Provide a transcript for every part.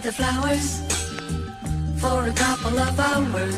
the flowers for a couple of hours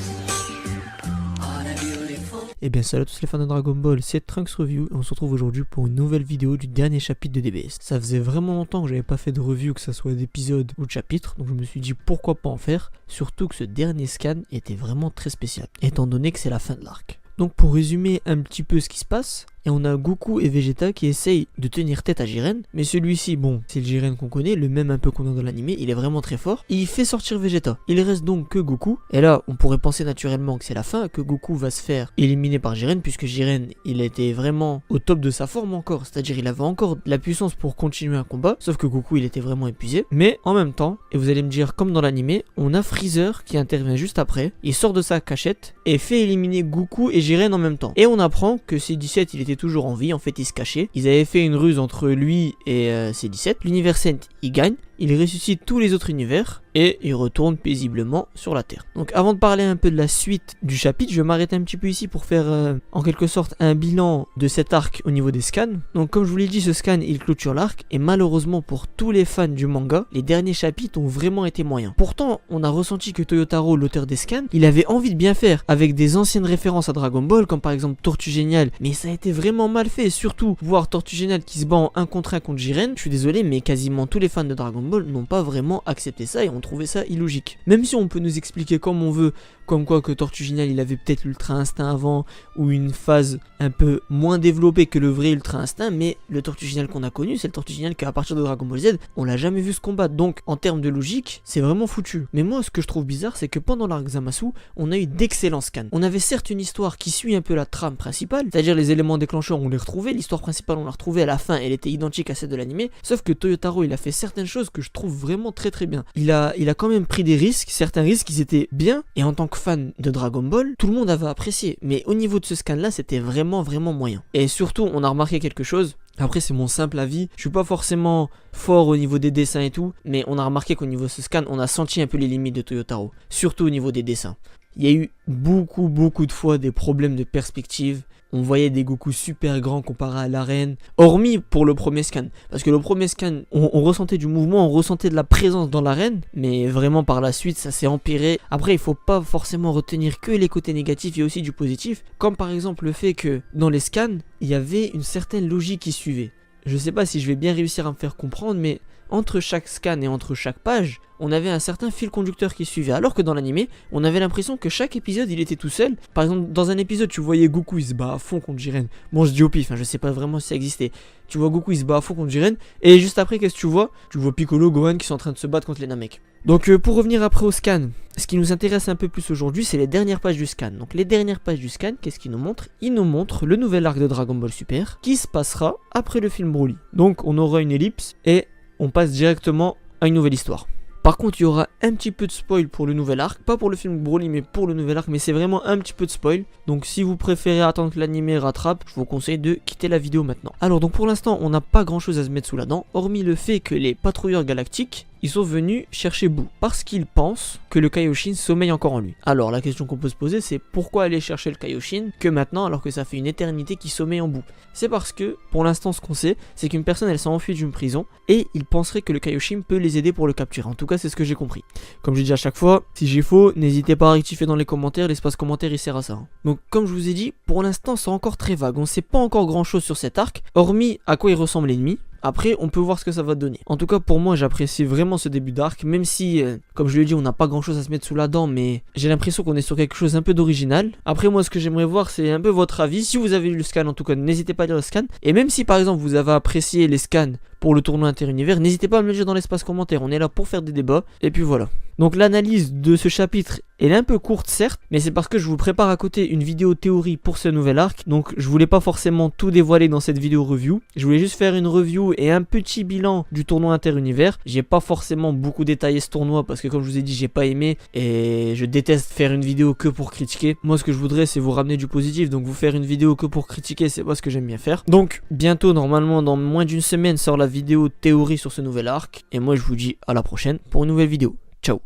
on a beautiful. Et bien salut à tous les fans de Dragon Ball, c'est Trunks Review et on se retrouve aujourd'hui pour une nouvelle vidéo du dernier chapitre de DBS. Ça faisait vraiment longtemps que j'avais pas fait de review, que ça soit d'épisodes ou de chapitres, donc je me suis dit pourquoi pas en faire, surtout que ce dernier scan était vraiment très spécial, étant donné que c'est la fin de l'arc. Donc pour résumer un petit peu ce qui se passe, et on a Goku et Vegeta qui essayent de tenir tête à Jiren, mais celui-ci, bon, c'est le Jiren qu'on connaît, le même un peu qu'on a dans l'animé, il est vraiment très fort, et il fait sortir Vegeta. Il reste donc que Goku, et là, on pourrait penser naturellement que c'est la fin, que Goku va se faire éliminer par Jiren, puisque Jiren, il était vraiment au top de sa forme encore, c'est-à-dire il avait encore la puissance pour continuer un combat, sauf que Goku, il était vraiment épuisé, mais en même temps, et vous allez me dire, comme dans l'animé, on a Freezer qui intervient juste après, il sort de sa cachette, et fait éliminer Goku et Jiren en même temps. Et on apprend que C17, il était toujours en vie, en fait il se cachait. Ils avaient fait une ruse entre lui et C17. L'univers Saint, il gagne, il ressuscite tous les autres univers et il retourne paisiblement sur la Terre. Donc avant de parler un peu de la suite du chapitre, je vais m'arrêter un petit peu ici pour faire en quelque sorte un bilan de cet arc au niveau des scans. Donc comme je vous l'ai dit, ce scan il clôture l'arc et malheureusement pour tous les fans du manga, les derniers chapitres ont vraiment été moyens. Pourtant, on a ressenti que Toyotaro, l'auteur des scans, il avait envie de bien faire avec des anciennes références à Dragon Ball, comme par exemple Tortue Géniale, mais ça a été vraiment mal fait, et surtout voir Tortue Géniale qui se bat en 1 contre 1 contre Jiren, je suis désolé mais quasiment tous les fans de Dragon Ball n'ont pas vraiment accepté ça et ont trouvé ça illogique. Même si on peut nous expliquer comme on veut, comme quoi que Tortue Géniale il avait peut-être l'Ultra Instinct avant, ou une phase un peu moins développée que le vrai Ultra Instinct, mais le Tortue Géniale qu'on a connu, c'est le Tortue Géniale qu'à partir de Dragon Ball Z, on l'a jamais vu se combattre, donc en termes de logique, c'est vraiment foutu. Mais moi ce que je trouve bizarre, c'est que pendant l'arc Zamasu, on a eu d'excellents scans. On avait certes une histoire qui suit un peu la trame principale, c'est-à-dire les éléments déclencheurs on les retrouvait, l'histoire principale on l'a retrouvée à la fin, elle était identique à celle de l'animé, sauf que Toyotaro il a fait certaines choses que je trouve vraiment très bien. Il a quand même pris des risques, certains risques ils étaient bien, et en tant que fan de Dragon Ball, tout le monde avait apprécié, mais au niveau de ce scan là c'était vraiment moyen. Et surtout on a remarqué quelque chose. Après c'est mon simple avis, je suis pas forcément fort au niveau des dessins et tout, mais on a remarqué qu'au niveau de ce scan, on a senti un peu les limites de Toyotaro, surtout au niveau des dessins. Il y a eu beaucoup de fois des problèmes de perspective. On voyait des Goku super grands comparés à l'arène, hormis pour le premier scan. Parce que le premier scan, on ressentait du mouvement, on ressentait de la présence dans l'arène, mais vraiment par la suite, ça s'est empiré. Après, il faut pas forcément retenir que les côtés négatifs, il y a aussi du positif. Comme par exemple le fait que dans les scans, il y avait une certaine logique qui suivait. Je sais pas si je vais bien réussir à me faire comprendre, mais entre chaque scan et entre chaque page, on avait un certain fil conducteur qui suivait, alors que dans l'animé, on avait l'impression que chaque épisode il était tout seul. Par exemple, dans un épisode, tu voyais Goku il se bat à fond contre Jiren. Bon, je dis au pif, je sais pas vraiment si ça existait. Tu vois Goku il se bat à fond contre Jiren, et juste après, qu'est-ce que tu vois? Tu vois Piccolo, Gohan qui sont en train de se battre contre les Namek. Donc pour revenir après au scan, ce qui nous intéresse un peu plus aujourd'hui, c'est les dernières pages du scan. Donc les dernières pages du scan, qu'est-ce qu'ils nous montrent? Ils nous montrent le nouvel arc de Dragon Ball Super, qui se passera après le film Broly. Donc on aura une ellipse, et on passe directement à une nouvelle histoire. Par contre, il y aura un petit peu de spoil pour le nouvel arc, pas pour le film Broly mais pour le nouvel arc, mais c'est vraiment un petit peu de spoil. Donc si vous préférez attendre que l'animé rattrape, je vous conseille de quitter la vidéo maintenant. Alors donc pour l'instant, on n'a pas grand chose à se mettre sous la dent, hormis le fait que les patrouilleurs galactiques, ils sont venus chercher Boo, parce qu'ils pensent que le Kaioshin sommeille encore en lui. Alors la question qu'on peut se poser, c'est pourquoi aller chercher le Kaioshin que maintenant, alors que ça fait une éternité qu'il sommeille en Boo? C'est parce que, pour l'instant ce qu'on sait, c'est qu'une personne elle s'est enfuie d'une prison, et ils penseraient que le Kaioshin peut les aider pour le capturer. En tout cas c'est ce que j'ai compris. Comme je dis à chaque fois, si j'ai faux, n'hésitez pas à rectifier dans les commentaires, l'espace commentaire il sert à ça. Donc comme je vous ai dit, pour l'instant c'est encore très vague, on sait pas encore grand chose sur cet arc, hormis à quoi il ressemble l'ennemi. Après, on peut voir ce que ça va donner. En tout cas, pour moi, j'apprécie vraiment ce début d'arc, même si, comme je l'ai dit, on n'a pas grand chose à se mettre sous la dent, mais j'ai l'impression qu'on est sur quelque chose un peu d'original. Après, moi, ce que j'aimerais voir, c'est un peu votre avis. Si vous avez lu le scan, en tout cas, n'hésitez pas à lire le scan. Et même si, par exemple, vous avez apprécié les scans pour le tournoi interunivers, n'hésitez pas à me le dire dans l'espace commentaire. On est là pour faire des débats. Et puis voilà. Donc l'analyse de ce chapitre, elle est un peu courte certes, mais c'est parce que je vous prépare à côté une vidéo théorie pour ce nouvel arc. Donc je voulais pas forcément tout dévoiler dans cette vidéo review. Je voulais juste faire une review et un petit bilan du tournoi interunivers. J'ai pas forcément beaucoup détaillé ce tournoi parce que comme je vous ai dit, j'ai pas aimé et je déteste faire une vidéo que pour critiquer. Moi ce que je voudrais c'est vous ramener du positif, donc vous faire une vidéo que pour critiquer, c'est pas ce que j'aime bien faire. Donc bientôt, normalement dans moins d'une semaine, sort la vidéo théorie sur ce nouvel arc. Et moi je vous dis à la prochaine pour une nouvelle vidéo. Ciao.